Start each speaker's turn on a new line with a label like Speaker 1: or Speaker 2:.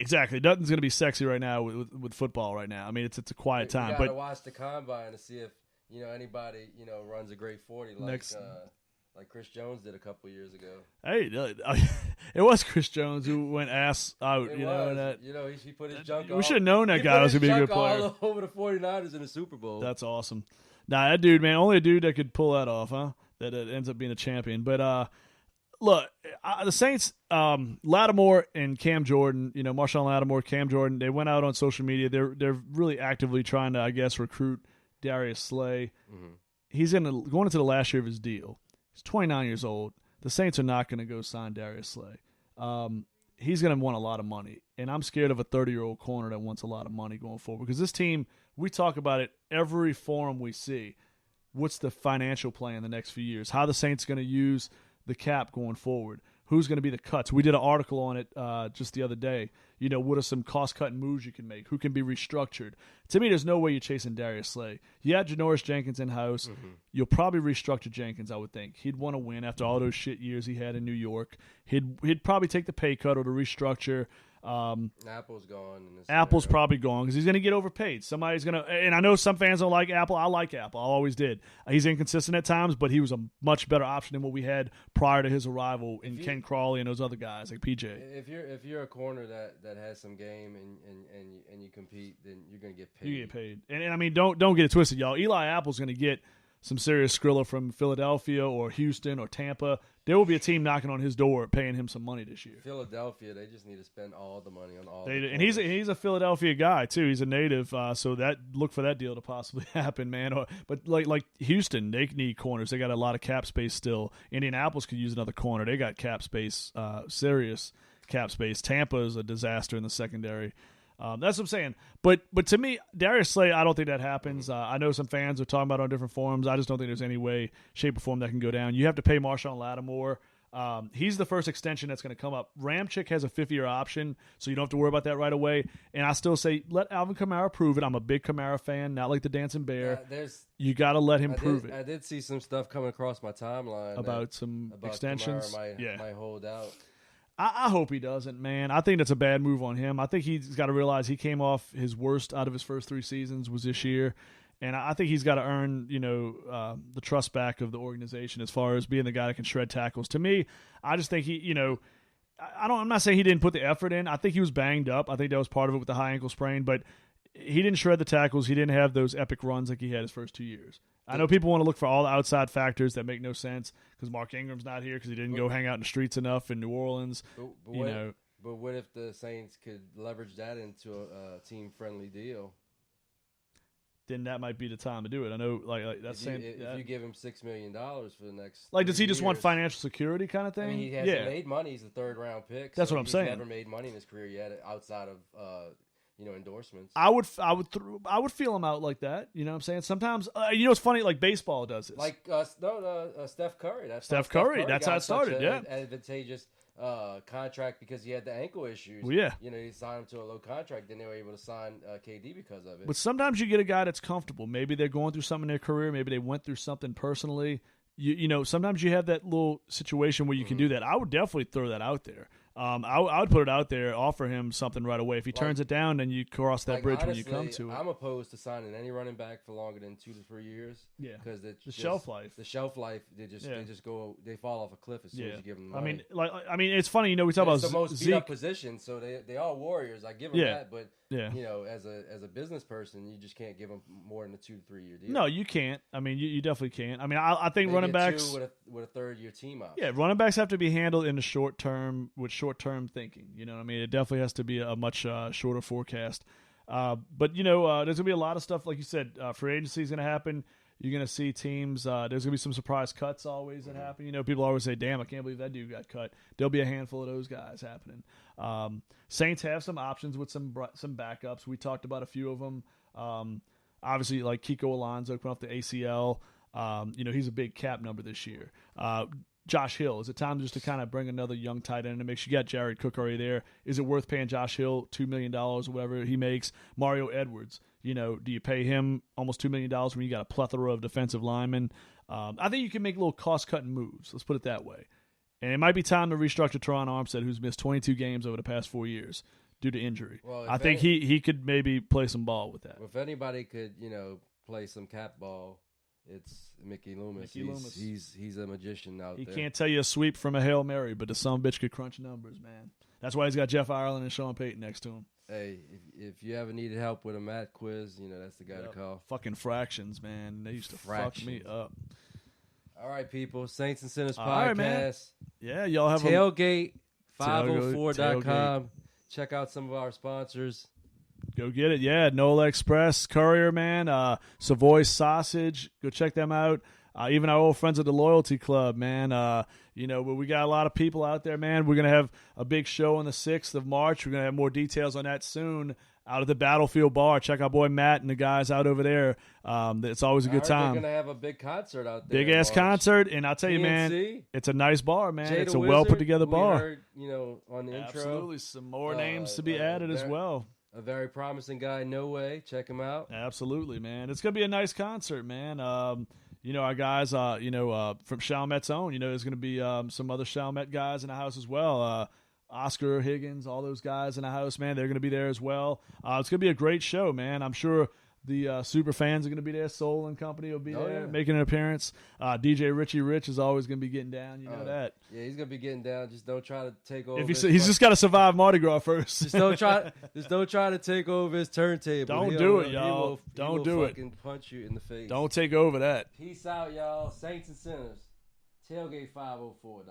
Speaker 1: Exactly. Nothing's going to be sexy right now with football right now. I mean, it's a quiet time.
Speaker 2: You got to
Speaker 1: but
Speaker 2: watch the combine to see if anybody runs a great 40 like Chris Jones did a couple years ago.
Speaker 1: Hey, it was Chris Jones who went ass out.
Speaker 2: He put his junk.
Speaker 1: We should have known that guy was going to be a good player.
Speaker 2: All over the 49ers in the Super Bowl.
Speaker 1: That's awesome. Nah, that dude, man, only a dude that could pull that off, huh? That ends up being a champion. But look, the Saints, Lattimore and Cam Jordan, Marshawn Lattimore, Cam Jordan, they went out on social media. They're really actively trying to, I guess, recruit Darius Slay. Mm-hmm. He's going into the last year of his deal. He's 29 years old. The Saints are not going to go sign Darius Slay. He's going to want a lot of money, and I'm scared of a 30-year-old corner that wants a lot of money going forward because this team, we talk about it every forum we see. What's the financial plan in the next few years? How the Saints going to use the cap going forward? Who's going to be the cuts? We did an article on it just the other day. What are some cost-cutting moves you can make? Who can be restructured? To me, there's no way you're chasing Darius Slay. You had Janoris Jenkins in-house. Mm-hmm. You'll probably restructure Jenkins, I would think. He'd want to win after all those shit years he had in New York. He'd probably take the pay cut or the restructure.
Speaker 2: Apple's gone.
Speaker 1: Apple's probably gone because he's going to get overpaid. Somebody's going to, and I know some fans don't like Apple. I like Apple. I always did. He's inconsistent at times, but he was a much better option than what we had prior to his arrival in Ken Crawley and those other guys like PJ.
Speaker 2: If you're a corner that has some game and you compete, then you're going to get paid.
Speaker 1: You get paid, and I mean don't get it twisted, y'all. Eli Apple's going to get some serious skrilla from Philadelphia or Houston or Tampa. There will be a team knocking on his door paying him some money this year.
Speaker 2: Philadelphia, they just need to spend all the money on all.
Speaker 1: And he's a Philadelphia guy too. He's a native, so look for that deal to possibly happen, man. But like Houston, they need corners. They got a lot of cap space still. Indianapolis could use another corner. They got cap space, serious cap space. Tampa is a disaster in the secondary. That's what I'm saying. But to me, Darius Slay, I don't think that happens. I know some fans are talking about it on different forums. I just don't think there's any way, shape, or form that can go down. You have to pay Marshawn Lattimore. He's the first extension that's going to come up. Ramczyk has a 5-year option, so you don't have to worry about that right away. And I still say let Alvin Kamara prove it. I'm a big Kamara fan, not like the Dancing Bear. You got to let him prove it.
Speaker 2: I did see some stuff coming across my timeline
Speaker 1: about some extensions.
Speaker 2: Kamara might hold out.
Speaker 1: I hope he doesn't, man. I think that's a bad move on him. I think he's got to realize he came off his worst out of his first 3 seasons was this year. And I think he's got to earn, the trust back of the organization as far as being the guy that can shred tackles. To me, I just think he, I'm not saying he didn't put the effort in. I think he was banged up. I think that was part of it with the high ankle sprain. But he didn't shred the tackles. He didn't have those epic runs like he had his first 2 years. I know people want to look for all the outside factors that make no sense because Mark Ingram's not here because he didn't go hang out in the streets enough in New Orleans.
Speaker 2: But what if the Saints could leverage that into a team-friendly deal?
Speaker 1: Then that might be the time to do it. I know, that's
Speaker 2: if you give him $6 million for the next,
Speaker 1: does he just want financial security kind of thing?
Speaker 2: I mean, he hasn't made money. He's a 3rd-round pick.
Speaker 1: That's what I'm saying.
Speaker 2: He's never made money in his career yet outside of endorsements.
Speaker 1: I would feel him out like that. You know what I'm saying? Sometimes, it's funny. Like baseball does this.
Speaker 2: Like Steph Curry.
Speaker 1: Steph Curry. That's how it started. Yeah.
Speaker 2: Advantageous contract because he had the ankle issues.
Speaker 1: Well, yeah.
Speaker 2: He signed him to a low contract. Then they were able to sign KD because of it.
Speaker 1: But sometimes you get a guy that's comfortable. Maybe they're going through something in their career. Maybe they went through something personally. Sometimes you have that little situation where you can do that. I would definitely throw that out there. I would put it out there, offer him something right away. If he turns it down, then you cross that bridge
Speaker 2: honestly,
Speaker 1: when you come to it.
Speaker 2: I'm opposed to signing any running back for longer than 2 to 3 years.
Speaker 1: Yeah,
Speaker 2: because
Speaker 1: the shelf life.
Speaker 2: The shelf life, they fall off a cliff as soon as you give them money.
Speaker 1: I mean, it's funny. We talk about
Speaker 2: it's the most beat up position, so they are warriors. I give them that, but as a business person, you just can't give them more than a 2 to 3 year deal.
Speaker 1: No, you can't. I mean, you definitely can't. I mean, I think maybe running backs
Speaker 2: with a 3rd-year team option.
Speaker 1: Yeah, running backs have to be handled in the short term with short term thinking. You know what I mean? It definitely has to be a much shorter forecast. But there's going to be a lot of stuff, like you said, free agency is going to happen. You're going to see teams, there's going to be some surprise cuts always that happen. People always say, damn, I can't believe that dude got cut. There'll be a handful of those guys happening. Saints have some options with some backups. We talked about a few of them. Obviously, like Kiko Alonso coming off the ACL. He's a big cap number this year. Josh Hill, is it time just to kind of bring another young tight end and make sure you got Jared Cook already there? Is it worth paying Josh Hill $2 million or whatever he makes? Mario Edwards, do you pay him almost $2 million when you got a plethora of defensive linemen? I think you can make little cost-cutting moves. Let's put it that way. And it might be time to restructure Teron Armstead, who's missed 22 games over the past 4 years. due to injury. Well, I think he could maybe play some ball with that.
Speaker 2: If anybody could, play some cat ball, it's Mickey Loomis. He's a magician out there.
Speaker 1: He can't tell you a sweep from a Hail Mary, but the son bitch could crunch numbers, man. That's why he's got Jeff Ireland and Sean Payton next to him.
Speaker 2: Hey, if you ever needed help with a math quiz, that's the guy to call.
Speaker 1: Fucking fractions, man. They used to fuck me up.
Speaker 2: All right, people. Saints and Sinners podcast.
Speaker 1: Right, man. Yeah, y'all have
Speaker 2: Tailgate 504.com. Check out some of our sponsors.
Speaker 1: Go get it. Yeah, Nola Express, Courier, man. Savoy Sausage. Go check them out. Even our old friends at the Loyalty Club, man. We got a lot of people out there, man. We're going to have a big show on the 6th of March. We're going to have more details on that soon out at the Battlefield Bar. Check out boy Matt and the guys out over there. It's always a good time.
Speaker 2: We're going to have a big concert out there.
Speaker 1: Big-ass concert. And I'll tell you, man, it's a nice bar, man. It's a well-put-together bar.
Speaker 2: We heard, on the intro.
Speaker 1: Absolutely. Some more names to be added as well.
Speaker 2: A very promising guy, No Way. Check him out.
Speaker 1: Absolutely, man. It's going to be a nice concert, man. Our guys, from Chalmette's own, there's going to be some other Chalmette guys in the house as well. Oscar Higgins, all those guys in the house, man, they're going to be there as well. It's going to be a great show, man. I'm sure the super fans are going to be there. Soul and Company will be there making an appearance. DJ Richie Rich is always going to be getting down. You know that.
Speaker 2: Yeah, he's going to be getting down. Just don't try to take over.
Speaker 1: He's just got to survive Mardi Gras first.
Speaker 2: Just don't try to take over his turntable.
Speaker 1: Don't do it, y'all.
Speaker 2: Don't
Speaker 1: do it.
Speaker 2: Fucking punch you in the face.
Speaker 1: Don't take over that.
Speaker 2: Peace out, y'all. Saints and Sinners. Tailgate504.com.